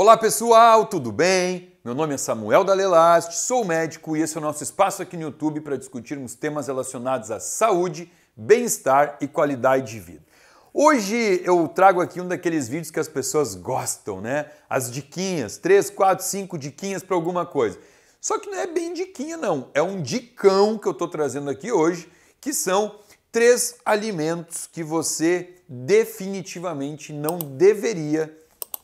Olá pessoal, tudo bem? Meu nome é Samuel Dalelast, sou médico e esse é o nosso espaço aqui no YouTube para discutirmos temas relacionados à saúde, bem-estar e qualidade de vida. Hoje eu trago aqui um daqueles vídeos que as pessoas gostam, né? As diquinhas, 3, 4, 5 diquinhas para alguma coisa. Só que não é bem diquinha não, é um dicão que eu estou trazendo aqui hoje, que são 3 alimentos que você definitivamente não deveria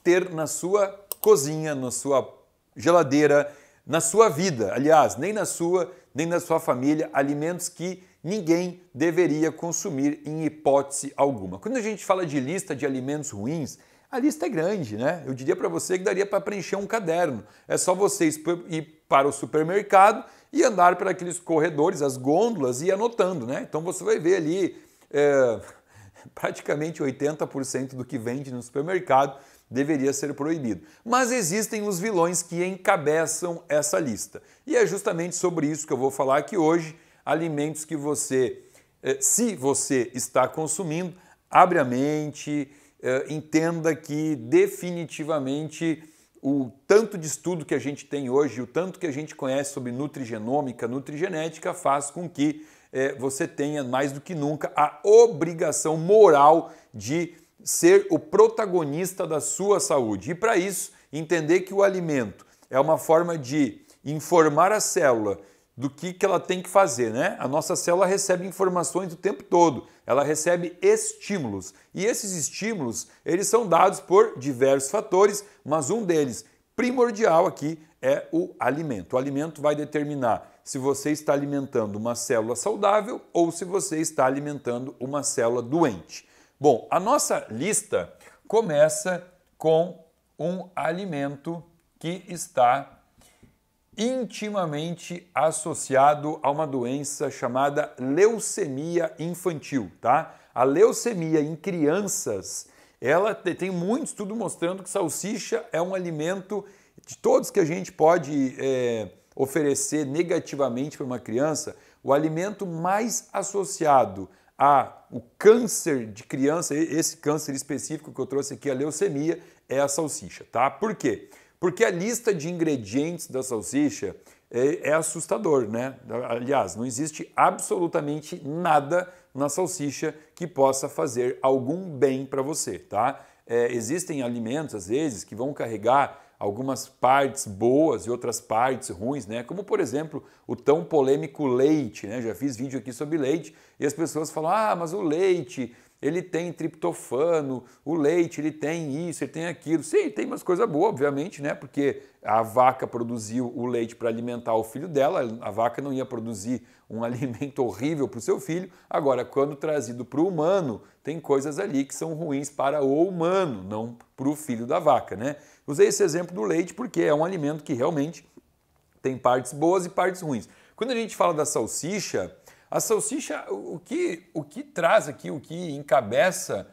ter na sua cozinha, na sua geladeira, na sua vida. Aliás, nem na sua, nem na sua família, alimentos que ninguém deveria consumir em hipótese alguma. Quando a gente fala de lista de alimentos ruins, a lista é grande, né? Eu diria para você que daria para preencher um caderno. É só você ir para o supermercado e andar por aqueles corredores, as gôndolas e ir anotando, né? Então você vai ver ali praticamente 80% do que vende no supermercado deveria ser proibido. Mas existem os vilões que encabeçam essa lista. E é justamente sobre isso que eu vou falar aqui hoje. Alimentos que você, se você está consumindo, abre a mente, entenda que definitivamente o tanto de estudo que a gente tem hoje, o tanto que a gente conhece sobre nutrigenômica, nutrigenética, faz com que você tenha mais do que nunca a obrigação moral de ser o protagonista da sua saúde. E para isso, entender que o alimento é uma forma de informar a célula do que ela tem que fazer, né? A nossa célula recebe informações o tempo todo, ela recebe estímulos. E esses estímulos, eles são dados por diversos fatores, mas um deles, primordial aqui, é o alimento. O alimento vai determinar se você está alimentando uma célula saudável ou se você está alimentando uma célula doente. Bom, a nossa lista começa com um alimento que está intimamente associado a uma doença chamada leucemia infantil, tá? A leucemia em crianças, ela tem muito estudo mostrando que salsicha é um alimento de todos que a gente pode oferecer negativamente para uma criança, o alimento mais associado o câncer de criança, esse câncer específico que eu trouxe aqui, a leucemia, é a salsicha, tá? Por quê? Porque a lista de ingredientes da salsicha é assustador, né? Aliás, não existe absolutamente nada na salsicha que possa fazer algum bem para você, tá? Existem alimentos, às vezes, que vão carregar algumas partes boas e outras partes ruins, né? Como, por exemplo, o tão polêmico leite, né? Já fiz vídeo aqui sobre leite e as pessoas falam, mas o leite, ele tem triptofano, o leite, ele tem isso, ele tem aquilo. Sim, tem umas coisas boas, obviamente, né? Porque a vaca produziu o leite para alimentar o filho dela, a vaca não ia produzir um alimento horrível para o seu filho. Agora, quando trazido para o humano, tem coisas ali que são ruins para o humano, não para o filho da vaca, né? Usei esse exemplo do leite porque é um alimento que realmente tem partes boas e partes ruins. Quando a gente fala da salsicha, a salsicha, o que traz aqui, o que encabeça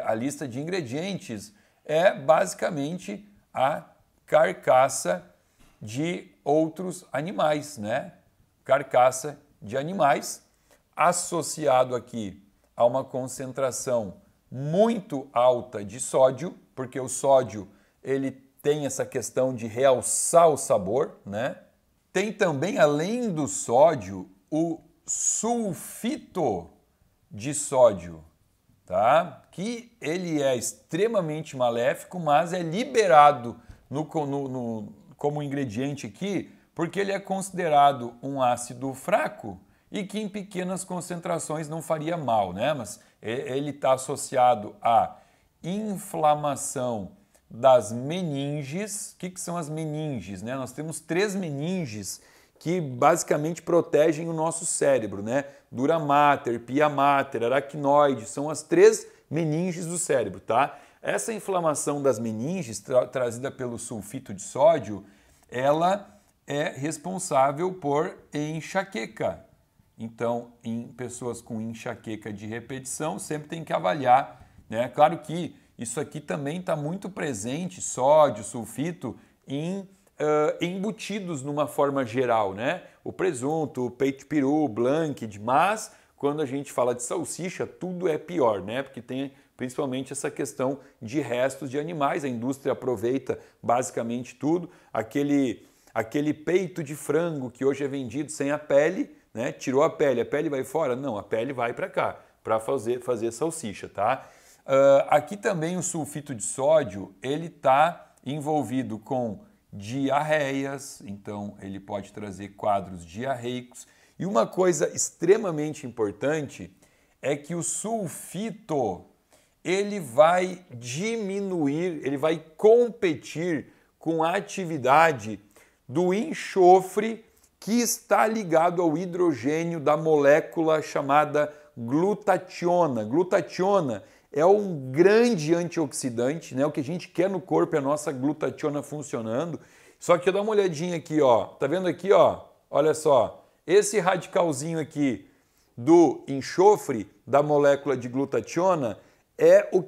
a lista de ingredientes é basicamente a carcaça de outros animais, né? Carcaça de animais associado aqui a uma concentração muito alta de sódio, porque o sódio ele tem essa questão de realçar o sabor, né? Tem também, além do sódio, o sulfito de sódio, tá? Que ele é extremamente maléfico, mas é liberado como ingrediente aqui, porque ele é considerado um ácido fraco e que em pequenas concentrações não faria mal, né? Mas ele está associado à inflamação das meninges. O que são as meninges, né? Nós temos 3 meninges que basicamente protegem o nosso cérebro, né? Dura mater, pia mater, aracnoide, são as 3 meninges do cérebro, tá? Essa inflamação das meninges trazida pelo sulfito de sódio, ela é responsável por enxaqueca. Então, em pessoas com enxaqueca de repetição, sempre tem que avaliar, né? Claro que isso aqui também está muito presente, sódio, sulfito, em embutidos numa forma geral, né? O presunto, o peito de peru, blanquede, mas quando a gente fala de salsicha, tudo é pior, né? Porque tem principalmente essa questão de restos de animais. A indústria aproveita basicamente tudo. Aquele peito de frango que hoje é vendido sem a pele, né? Tirou a pele vai fora? Não, a pele vai para cá, para fazer salsicha, tá? Aqui também o sulfito de sódio, ele está envolvido com diarreias, então ele pode trazer quadros diarreicos. E uma coisa extremamente importante é que o sulfito, ele vai diminuir, ele vai competir com a atividade do enxofre que está ligado ao hidrogênio da molécula chamada glutationa. Glutationa é um grande antioxidante, né? O que a gente quer no corpo é a nossa glutationa funcionando. Só que dá uma olhadinha aqui, ó. Tá vendo aqui, ó? Olha só. Esse radicalzinho aqui do enxofre da molécula de glutationa é o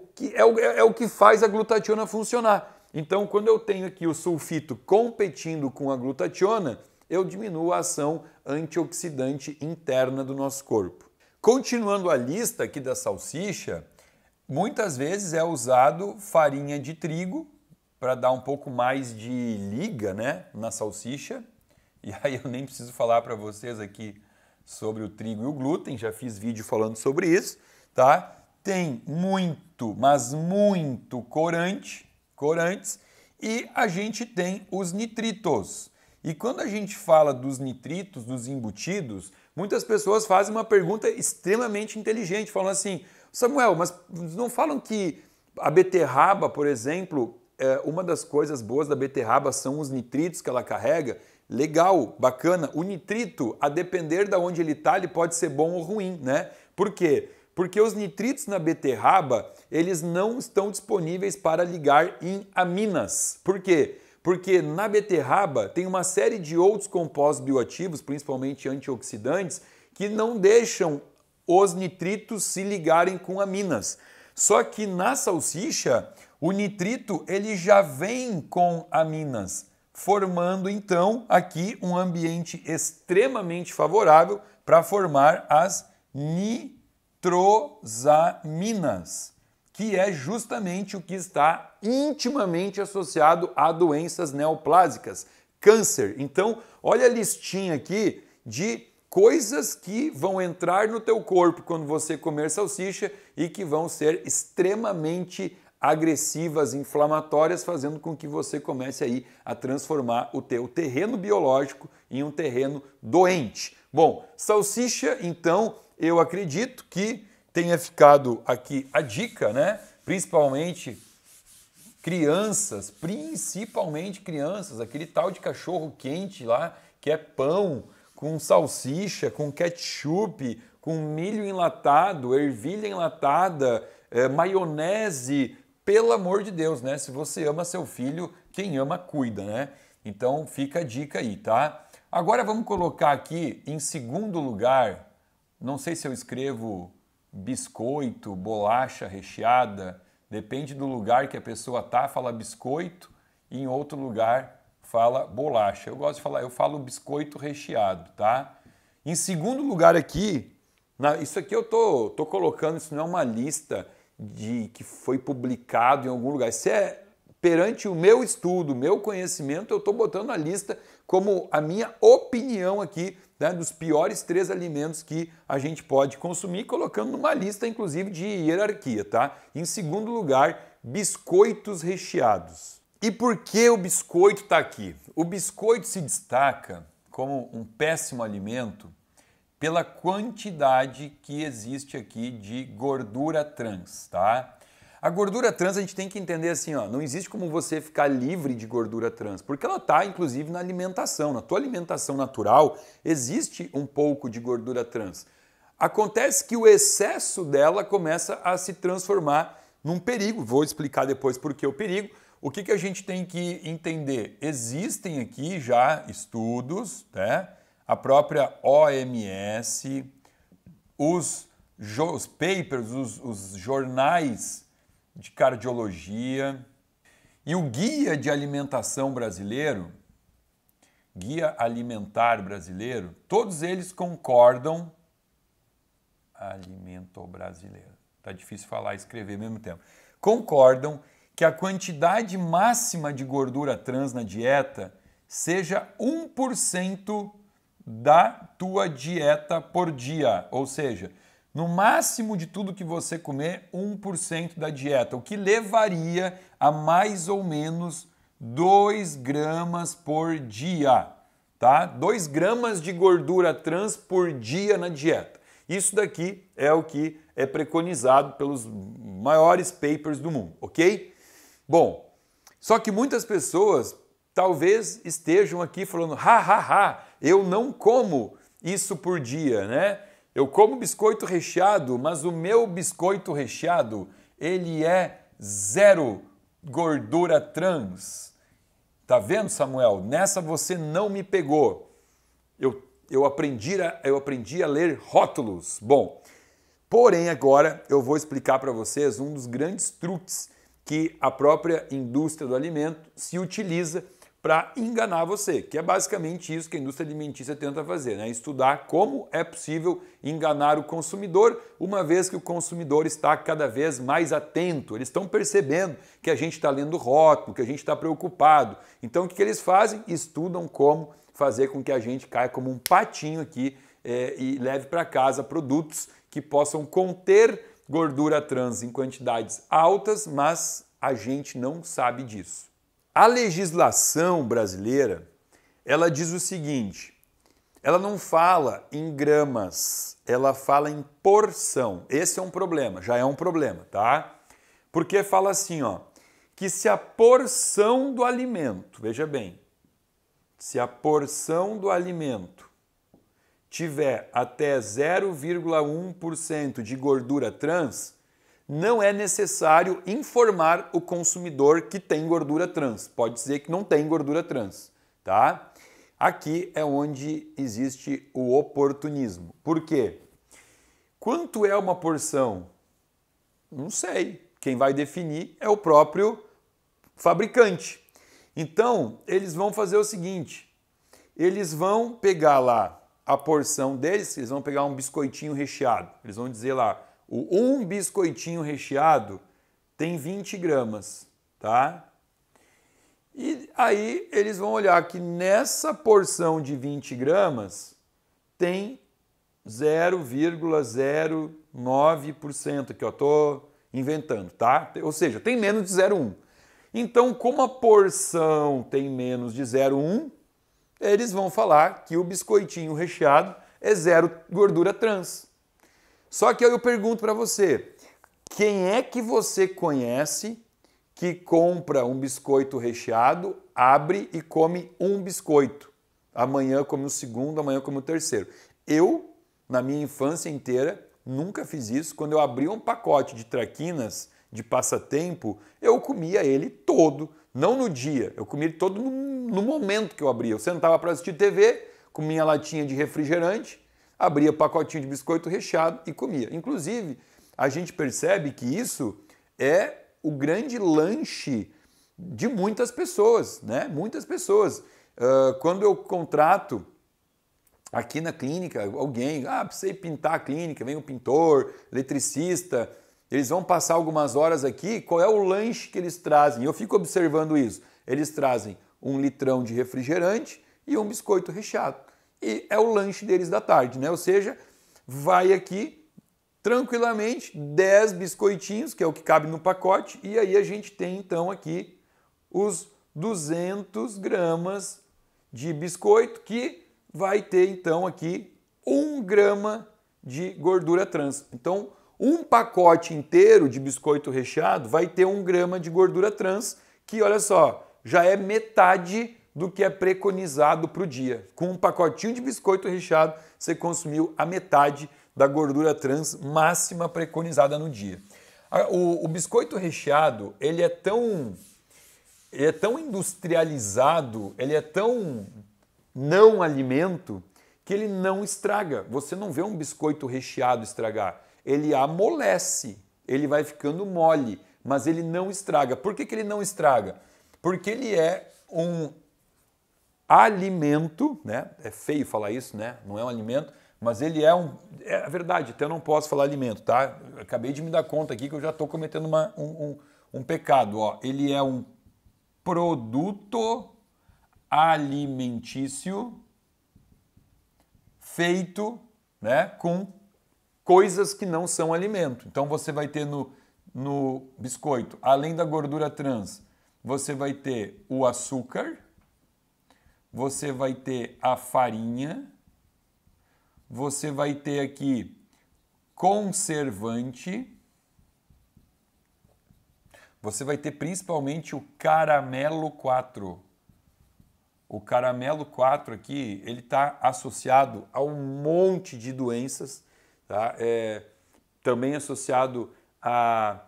que faz a glutationa funcionar. Então, quando eu tenho aqui o sulfito competindo com a glutationa, eu diminuo a ação antioxidante interna do nosso corpo. Continuando a lista aqui da salsicha, muitas vezes é usado farinha de trigo para dar um pouco mais de liga, né, na salsicha. E aí eu nem preciso falar para vocês aqui sobre o trigo e o glúten, já fiz vídeo falando sobre isso, tá? Tem muito, mas muito corantes, e a gente tem os nitritos. E quando a gente fala dos nitritos, dos embutidos, muitas pessoas fazem uma pergunta extremamente inteligente, falam assim: Samuel, mas não falam que a beterraba, por exemplo, uma das coisas boas da beterraba são os nitritos que ela carrega? Legal, bacana. O nitrito, a depender de onde ele está, ele pode ser bom ou ruim, né? Por quê? Porque os nitritos na beterraba, eles não estão disponíveis para ligar em aminas. Por quê? Porque na beterraba tem uma série de outros compostos bioativos, principalmente antioxidantes, que não deixam os nitritos se ligarem com aminas. Só que na salsicha, o nitrito ele já vem com aminas, formando então aqui um ambiente extremamente favorável para formar as nitrosaminas, que é justamente o que está intimamente associado a doenças neoplásicas, câncer. Então, olha a listinha aqui de coisas que vão entrar no teu corpo quando você comer salsicha e que vão ser extremamente agressivas, inflamatórias, fazendo com que você comece aí a transformar o teu terreno biológico em um terreno doente. Bom, salsicha, então, eu acredito que tenha ficado aqui a dica, né? Principalmente crianças, aquele tal de cachorro quente lá, que é pão com salsicha, com ketchup, com milho enlatado, ervilha enlatada, maionese. Pelo amor de Deus, né? Se você ama seu filho, quem ama cuida, né? Então fica a dica aí, tá? Agora vamos colocar aqui em segundo lugar, não sei se eu escrevo biscoito, bolacha recheada, depende do lugar que a pessoa tá, fala biscoito, e em outro lugar fala bolacha. Eu gosto de falar, eu falo biscoito recheado, tá? Em segundo lugar aqui, isso aqui eu tô colocando, isso não é uma lista que foi publicado em algum lugar. Isso é perante o meu estudo, o meu conhecimento, eu estou botando a lista como a minha opinião aqui, né, dos piores 3 alimentos que a gente pode consumir, colocando numa lista, inclusive, de hierarquia, tá? Em segundo lugar, biscoitos recheados. E por que o biscoito está aqui? O biscoito se destaca como um péssimo alimento pela quantidade que existe aqui de gordura trans, tá? A gordura trans a gente tem que entender assim, ó, não existe como você ficar livre de gordura trans, porque ela está inclusive na alimentação, na tua alimentação natural existe um pouco de gordura trans. Acontece que o excesso dela começa a se transformar num perigo, vou explicar depois por que o perigo. O que a gente tem que entender? Existem aqui já estudos, né? A própria OMS, os papers, os jornais de cardiologia e o Guia de Alimentação Brasileiro, Guia Alimentar Brasileiro, todos eles concordam, Alimento Brasileiro, tá difícil falar e escrever ao mesmo tempo, concordam que a quantidade máxima de gordura trans na dieta seja 1% da tua dieta por dia, ou seja, no máximo de tudo que você comer, 1% da dieta, o que levaria a mais ou menos 2 gramas por dia, tá? 2 gramas de gordura trans por dia na dieta. Isso daqui é o que é preconizado pelos maiores papers do mundo, ok? Bom, só que muitas pessoas talvez estejam aqui falando, eu não como isso por dia, né? Eu como biscoito recheado, mas o meu biscoito recheado, ele é 0 gordura trans. Tá vendo, Samuel? Nessa você não me pegou. Eu aprendi a ler rótulos. Bom, porém agora eu vou explicar para vocês um dos grandes truques que a própria indústria do alimento se utiliza para enganar você, que é basicamente isso que a indústria alimentícia tenta fazer, né? Estudar como é possível enganar o consumidor, uma vez que o consumidor está cada vez mais atento. Eles estão percebendo que a gente está lendo rótulo, que a gente está preocupado. Então o que eles fazem? Estudam como fazer com que a gente caia como um patinho aqui e leve para casa produtos que possam conter gordura trans em quantidades altas, mas a gente não sabe disso. A legislação brasileira, ela diz o seguinte, ela não fala em gramas, ela fala em porção. Esse é um problema, já é um problema, tá? Porque fala assim, ó, que se a porção do alimento, veja bem, se a porção do alimento tiver até 0,1% de gordura trans, não é necessário informar o consumidor que tem gordura trans. Pode dizer que não tem gordura trans, tá? Aqui é onde existe o oportunismo. Por quê? Quanto é uma porção? Não sei. Quem vai definir é o próprio fabricante. Então, eles vão fazer o seguinte, eles vão pegar lá a porção deles, eles vão pegar um biscoitinho recheado, eles vão dizer lá, um biscoitinho recheado tem 20 gramas, tá? E aí eles vão olhar que nessa porção de 20 gramas tem 0,09%, que eu estou inventando, tá? Ou seja, tem menos de 0,1. Então, como a porção tem menos de 0,1, eles vão falar que o biscoitinho recheado é 0 gordura trans. Só que aí eu pergunto para você, quem é que você conhece que compra um biscoito recheado, abre e come um biscoito? Amanhã come o segundo, amanhã come o terceiro. Eu, na minha infância inteira, nunca fiz isso. Quando eu abria um pacote de traquinas de passatempo, eu comia ele todo, não no dia, eu comia ele todo no momento que eu abria. Eu sentava para assistir TV, comia latinha de refrigerante, abria pacotinho de biscoito recheado e comia. Inclusive, a gente percebe que isso é o grande lanche de muitas pessoas, né? Muitas pessoas. Quando eu contrato aqui na clínica alguém, precisei pintar a clínica, vem o pintor, eletricista, eles vão passar algumas horas aqui, qual é o lanche que eles trazem? Eu fico observando isso. Eles trazem 1 litrão de refrigerante e um biscoito recheado. E é o lanche deles da tarde, né? Ou seja, vai aqui tranquilamente 10 biscoitinhos, que é o que cabe no pacote, e aí a gente tem então aqui os 200 gramas de biscoito, que vai ter então aqui 1 grama de gordura trans. Então, um pacote inteiro de biscoito recheado vai ter 1 grama de gordura trans, que olha só, já é metade do que é preconizado para o dia. Com um pacotinho de biscoito recheado, você consumiu a metade da gordura trans máxima preconizada no dia. O biscoito recheado, ele é tão industrializado, ele é tão não alimento, que ele não estraga. Você não vê um biscoito recheado estragar. Ele amolece, ele vai ficando mole, mas ele não estraga. Por que ele não estraga? Porque ele é um alimento, né? É feio falar isso, né? Não é um alimento, mas ele é um... É verdade, até eu não posso falar alimento, tá? Eu acabei de me dar conta aqui que eu já estou cometendo um pecado, ó. Ele é um produto alimentício feito, né, com coisas que não são alimento. Então você vai ter no biscoito, além da gordura trans, você vai ter o açúcar, você vai ter a farinha, você vai ter aqui conservante, você vai ter principalmente o caramelo 4. O caramelo 4 aqui, ele está associado a um monte de doenças, tá? Também associado a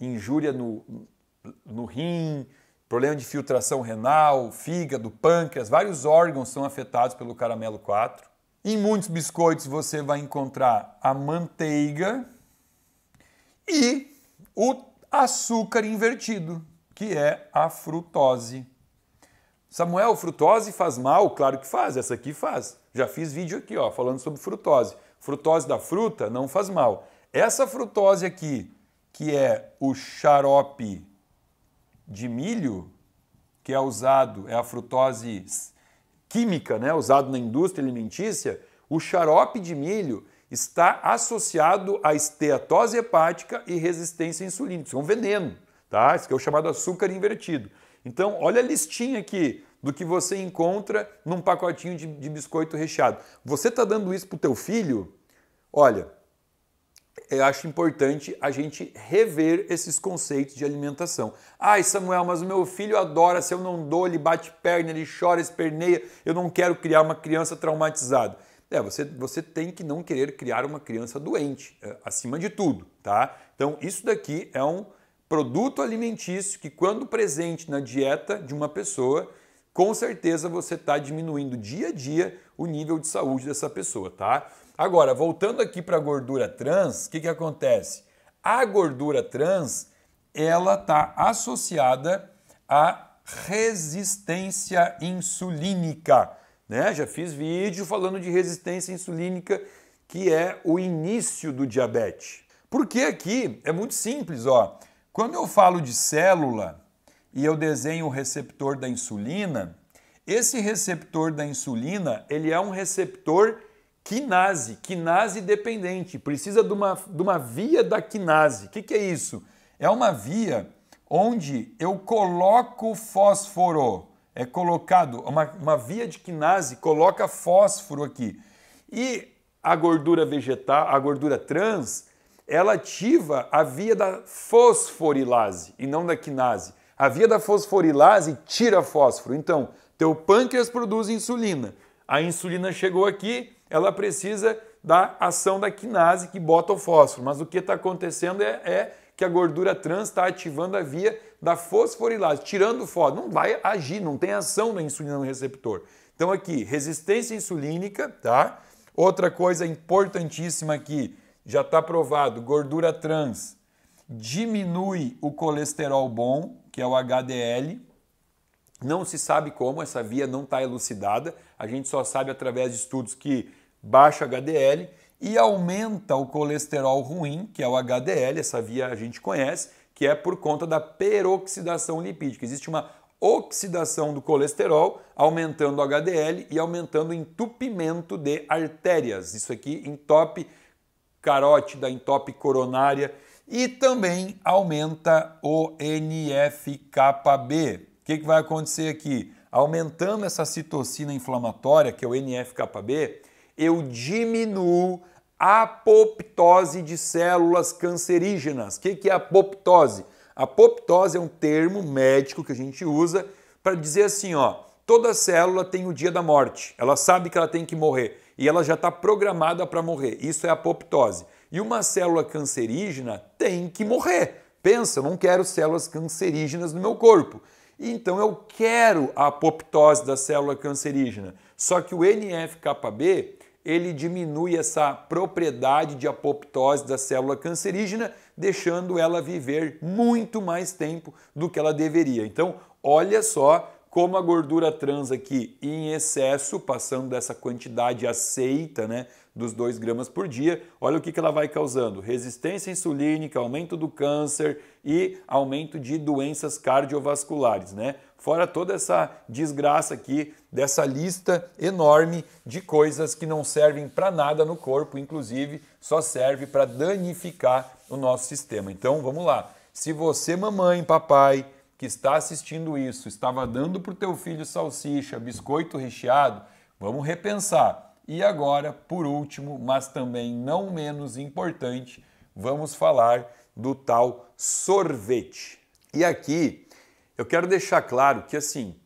injúria no rim, problema de filtração renal, fígado, pâncreas, vários órgãos são afetados pelo caramelo 4. Em muitos biscoitos você vai encontrar a manteiga e o açúcar invertido, que é a frutose. Samuel, frutose faz mal? Claro que faz, essa aqui faz. Já fiz vídeo aqui, ó, falando sobre frutose. Frutose da fruta não faz mal. Essa frutose aqui, que é o xarope de milho, que é usado, é a frutose química, né, usado na indústria alimentícia, o xarope de milho está associado à esteatose hepática e resistência insulínica. Isso é um veneno, tá? Isso que é o chamado açúcar invertido. Então, olha a listinha aqui do que você encontra num pacotinho de biscoito recheado. Você está dando isso para o teu filho? Olha, eu acho importante a gente rever esses conceitos de alimentação. Ai, Samuel, mas o meu filho adora, se eu não dou, ele bate perna, ele chora, esperneia, eu não quero criar uma criança traumatizada. Você tem que não querer criar uma criança doente, acima de tudo, tá? Então, isso daqui é um produto alimentício que, quando presente na dieta de uma pessoa, com certeza você está diminuindo dia a dia o nível de saúde dessa pessoa, tá? Agora, voltando aqui para a gordura trans, o que acontece? A gordura trans, ela está associada à resistência insulínica, né? Já fiz vídeo falando de resistência insulínica, que é o início do diabetes. Porque aqui é muito simples, ó. Quando eu falo de célula e eu desenho o receptor da insulina, esse receptor da insulina, ele é um receptor quinase dependente, precisa de uma via da quinase. O que é isso? É uma via onde eu coloco fósforo, é colocado, uma via de quinase coloca fósforo aqui. E a gordura vegetal, a gordura trans, ela ativa a via da fosforilase e não da quinase. A via da fosforilase tira fósforo. Então, teu pâncreas produz insulina. A insulina chegou aqui, ela precisa da ação da quinase que bota o fósforo. Mas o que está acontecendo é que a gordura trans está ativando a via da fosforilase, tirando o fósforo. Não vai agir, não tem ação da insulina no receptor. Então aqui, resistência insulínica, tá? Outra coisa importantíssima aqui, já está provado, gordura trans diminui o colesterol bom, que é o HDL. Não se sabe como, essa via não está elucidada, a gente só sabe através de estudos que baixa HDL e aumenta o colesterol ruim, que é o HDL, essa via a gente conhece, que é por conta da peroxidação lipídica. Existe uma oxidação do colesterol, aumentando o HDL e aumentando o entupimento de artérias. Isso aqui entope carótida, entope coronária e também aumenta o NF-κB. O que vai acontecer aqui? Aumentando essa citocina inflamatória, que é o NF-κB, eu diminuo a apoptose de células cancerígenas. O que é apoptose? Apoptose é um termo médico que a gente usa para dizer assim, ó, toda célula tem o dia da morte, ela sabe que ela tem que morrer e ela já está programada para morrer. Isso é apoptose. E uma célula cancerígena tem que morrer. Pensa, eu não quero células cancerígenas no meu corpo. Então eu quero a apoptose da célula cancerígena. Só que o NF-κB, ele diminui essa propriedade de apoptose da célula cancerígena, deixando ela viver muito mais tempo do que ela deveria. Então, olha só como a gordura trans aqui em excesso, passando dessa quantidade aceita, né, dos 2 gramas por dia, olha o que ela vai causando: resistência insulínica, aumento do câncer e aumento de doenças cardiovasculares, né? Fora toda essa desgraça aqui dessa lista enorme de coisas que não servem para nada no corpo, inclusive só serve para danificar o nosso sistema. Então vamos lá. Se você, mamãe, papai, que está assistindo isso, estava dando para o teu filho salsicha, biscoito recheado, vamos repensar. E agora, por último, mas também não menos importante, vamos falar do tal sorvete. E aqui eu quero deixar claro que assim,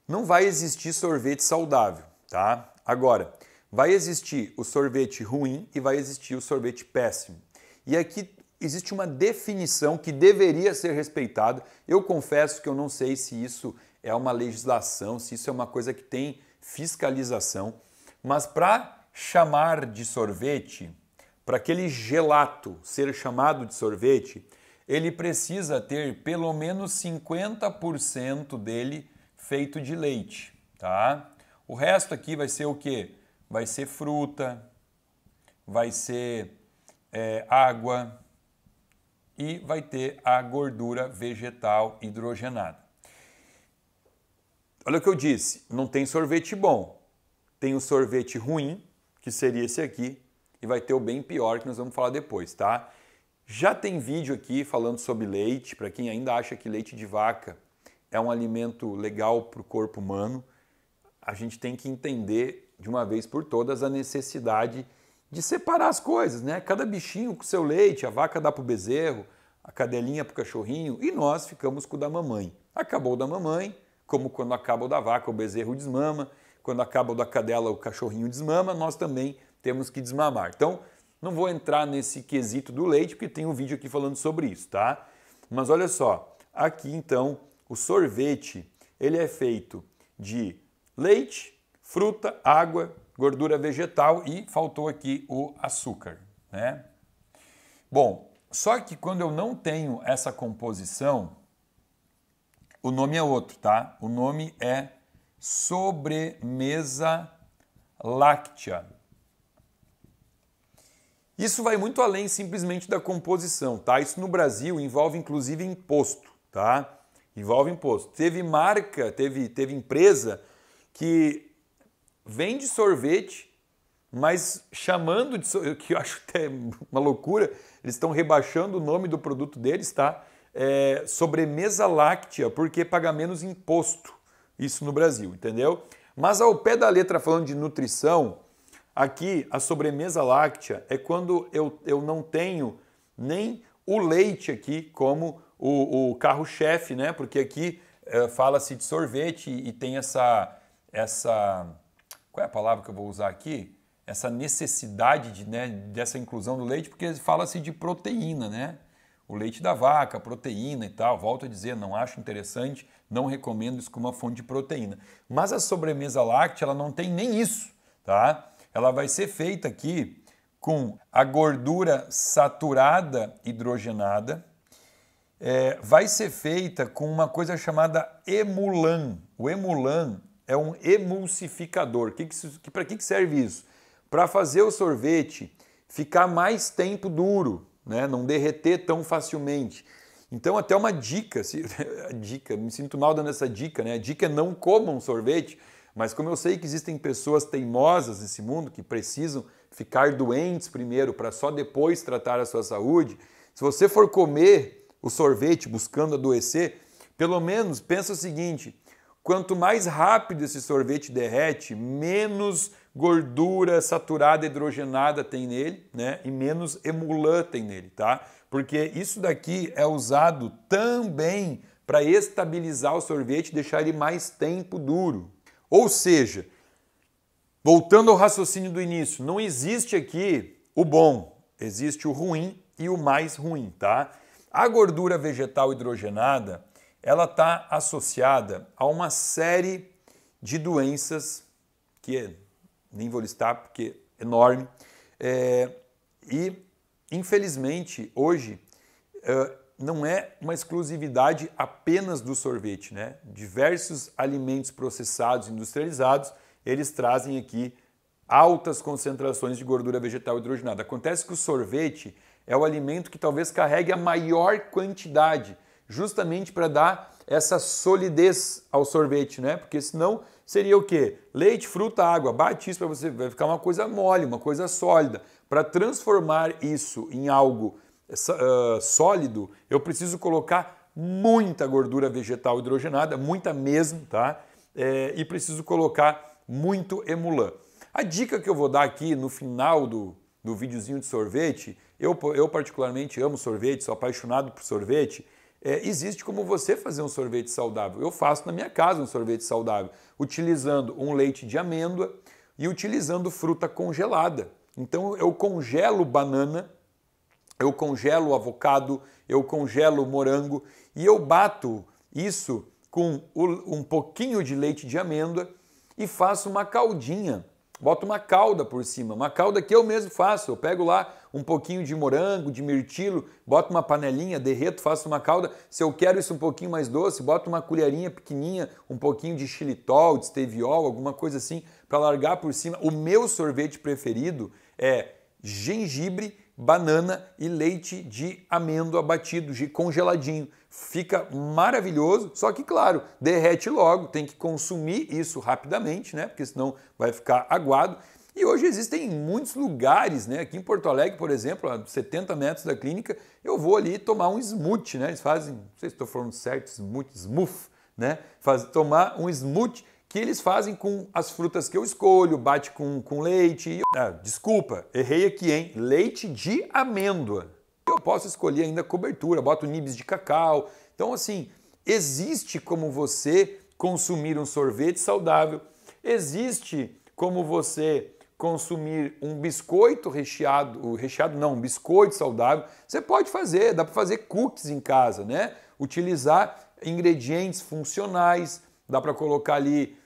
não vai existir sorvete saudável, tá? Agora, vai existir o sorvete ruim e vai existir o sorvete péssimo. E aqui existe uma definição que deveria ser respeitada. Eu confesso que eu não sei se isso é uma legislação, se isso é uma coisa que tem fiscalização, mas para chamar de sorvete, para aquele gelato ser chamado de sorvete, ele precisa ter pelo menos 50% dele feito de leite, tá? O resto aqui vai ser o quê? Vai ser fruta, vai ser água, e vai ter a gordura vegetal hidrogenada. Olha o que eu disse, não tem sorvete bom, tem o sorvete ruim, que seria esse aqui, e vai ter o bem pior, que nós vamos falar depois, tá? Já tem vídeo aqui falando sobre leite, para quem ainda acha que leite de vaca é um alimento legal para o corpo humano, a gente tem que entender de uma vez por todas a necessidade de separar as coisas, né? Cada bichinho com seu leite, a vaca dá para o bezerro, a cadelinha para o cachorrinho e nós ficamos com o da mamãe. Acabou o da mamãe, como quando acaba o da vaca, o bezerro desmama, quando acaba o da cadela, o cachorrinho desmama, nós também temos que desmamar. Então, não vou entrar nesse quesito do leite, porque tem um vídeo aqui falando sobre isso, tá? Mas olha só, aqui então, o sorvete, ele é feito de leite, fruta, água, gordura vegetal e faltou aqui o açúcar, né? Bom, só que quando eu não tenho essa composição, o nome é outro, tá? O nome é sobremesa láctea. Isso vai muito além simplesmente da composição, tá? Isso no Brasil envolve inclusive imposto, tá? Envolve imposto. Teve marca, teve empresa que vende sorvete, mas chamando de sorvete, que eu acho até uma loucura, eles estão rebaixando o nome do produto deles, tá? Sobremesa láctea, porque paga menos imposto, isso no Brasil, entendeu? Mas ao pé da letra falando de nutrição, aqui a sobremesa láctea é quando eu não tenho nem o leite aqui como o carro-chefe, né? Porque aqui fala-se de sorvete e tem essa... Qual é a palavra que eu vou usar aqui? Essa necessidade dessa inclusão do leite, porque fala-se de proteína, né? O leite da vaca, proteína e tal. Volto a dizer, não acho interessante, não recomendo isso como uma fonte de proteína. Mas a sobremesa láctea, ela não tem nem isso, tá? Ela vai ser feita aqui com a gordura saturada hidrogenada, vai ser feita com uma coisa chamada emulan. O emulan é um emulsificador. Para que serve isso? Para fazer o sorvete ficar mais tempo duro, né? Não derreter tão facilmente. Então até uma dica, me sinto mal dando essa dica, né? A dica é não comam sorvete, mas como eu sei que existem pessoas teimosas nesse mundo que precisam ficar doentes primeiro para só depois tratar a sua saúde, se você for comer o sorvete buscando adoecer, pelo menos pensa o seguinte: quanto mais rápido esse sorvete derrete, menos gordura saturada hidrogenada tem nele, né? E menos emulan tem nele, tá? Porque isso daqui é usado também para estabilizar o sorvete e deixar ele mais tempo duro. Ou seja, voltando ao raciocínio do início, não existe aqui o bom, existe o ruim e o mais ruim, tá? A gordura vegetal hidrogenada, ela está associada a uma série de doenças que nem vou listar porque é enorme, e infelizmente hoje não é uma exclusividade apenas do sorvete, né? Diversos alimentos processados, industrializados, eles trazem aqui altas concentrações de gordura vegetal hidrogenada. Acontece que o sorvete é o alimento que talvez carregue a maior quantidade, justamente para dar essa solidez ao sorvete, né? Porque senão seria o quê? Leite, fruta, água. Bate isso para você, vai ficar uma coisa mole, uma coisa sólida. Para transformar isso em algo sólido, eu preciso colocar muita gordura vegetal hidrogenada, muita mesmo, tá? E preciso colocar muito emulan. A dica que eu vou dar aqui no final do videozinho de sorvete, eu particularmente amo sorvete, sou apaixonado por sorvete, existe como você fazer um sorvete saudável. Eu faço na minha casa um sorvete saudável, utilizando um leite de amêndoa e utilizando fruta congelada. Então eu congelo banana, eu congelo avocado, eu congelo morango e eu bato isso com um pouquinho de leite de amêndoa e faço uma caldinha. Boto uma calda por cima, uma calda que eu mesmo faço. Eu pego lá um pouquinho de morango, de mirtilo, boto uma panelinha, derreto, faço uma calda. Se eu quero isso um pouquinho mais doce, boto uma colherinha pequenininha, um pouquinho de xilitol, de steviol, alguma coisa assim, para largar por cima. O meu sorvete preferido é gengibre, banana e leite de amêndoa batido, congeladinho. Fica maravilhoso, só que, claro, derrete logo, tem que consumir isso rapidamente, né? Porque senão vai ficar aguado. E hoje existem muitos lugares, né? Aqui em Porto Alegre, por exemplo, a 70 metros da clínica, eu vou ali tomar um smoothie, né? Eles fazem, não sei se estou falando certo, smooth, né? Tomar um smoothie que eles fazem com as frutas que eu escolho, bate com leite. Desculpa, errei aqui, hein? Leite de amêndoa. Eu posso escolher ainda cobertura, boto nibs de cacau. Então, assim, existe como você consumir um sorvete saudável, existe como você consumir um biscoito recheado, um biscoito saudável. Você pode fazer, dá para fazer cookies em casa, né? Utilizar ingredientes funcionais, dá para colocar ali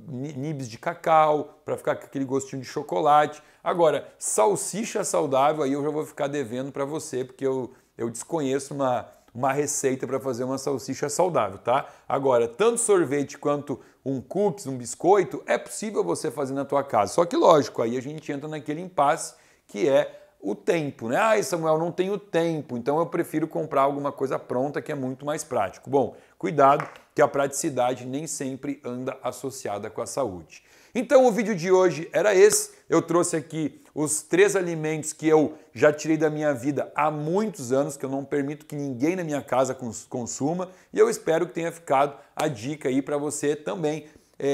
nibs de cacau, para ficar com aquele gostinho de chocolate. Agora, salsicha saudável, aí eu já vou ficar devendo para você, porque eu desconheço uma receita para fazer uma salsicha saudável, tá? Agora, tanto sorvete quanto um cookies, um biscoito, é possível você fazer na tua casa. Só que, lógico, aí a gente entra naquele impasse que é o tempo, né? Ah, Samuel, não tenho tempo, então eu prefiro comprar alguma coisa pronta que é muito mais prático. Bom, cuidado que a praticidade nem sempre anda associada com a saúde. Então o vídeo de hoje era esse. Eu trouxe aqui os 3 alimentos que eu já tirei da minha vida há muitos anos, que eu não permito que ninguém na minha casa consuma, e eu espero que tenha ficado a dica aí para você também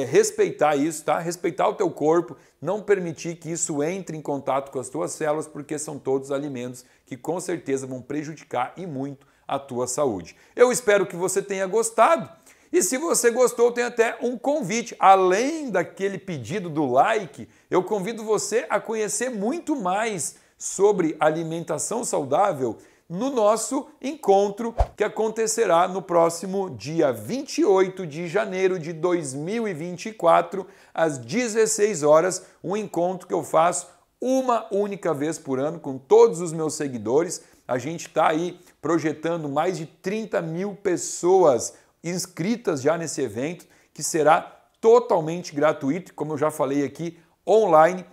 respeitar isso, tá? Respeitar o teu corpo, não permitir que isso entre em contato com as tuas células, porque são todos alimentos que com certeza vão prejudicar e muito a tua saúde. Eu espero que você tenha gostado. E se você gostou, tem até um convite. Além daquele pedido do like, eu convido você a conhecer muito mais sobre alimentação saudável no nosso encontro que acontecerá no próximo dia 28 de janeiro de 2024, às 16 horas, um encontro que eu faço uma única vez por ano com todos os meus seguidores. A gente está aí projetando mais de 30 mil pessoas inscritas já nesse evento, que será totalmente gratuito, como eu já falei aqui, online.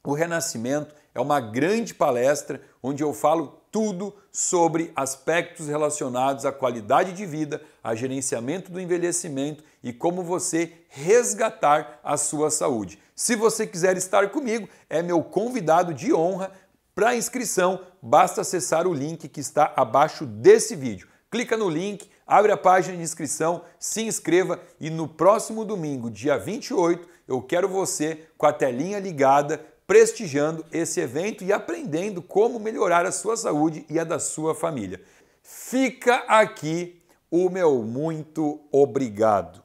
O Renascimento é uma grande palestra onde eu falo tudo sobre aspectos relacionados à qualidade de vida, a gerenciamento do envelhecimento e como você resgatar a sua saúde. Se você quiser estar comigo, é meu convidado de honra. Para inscrição, basta acessar o link que está abaixo desse vídeo. Clica no link, abre a página de inscrição, se inscreva e no próximo domingo, dia 28, eu quero você com a telinha ligada, prestigiando esse evento e aprendendo como melhorar a sua saúde e a da sua família. Fica aqui o meu muito obrigado.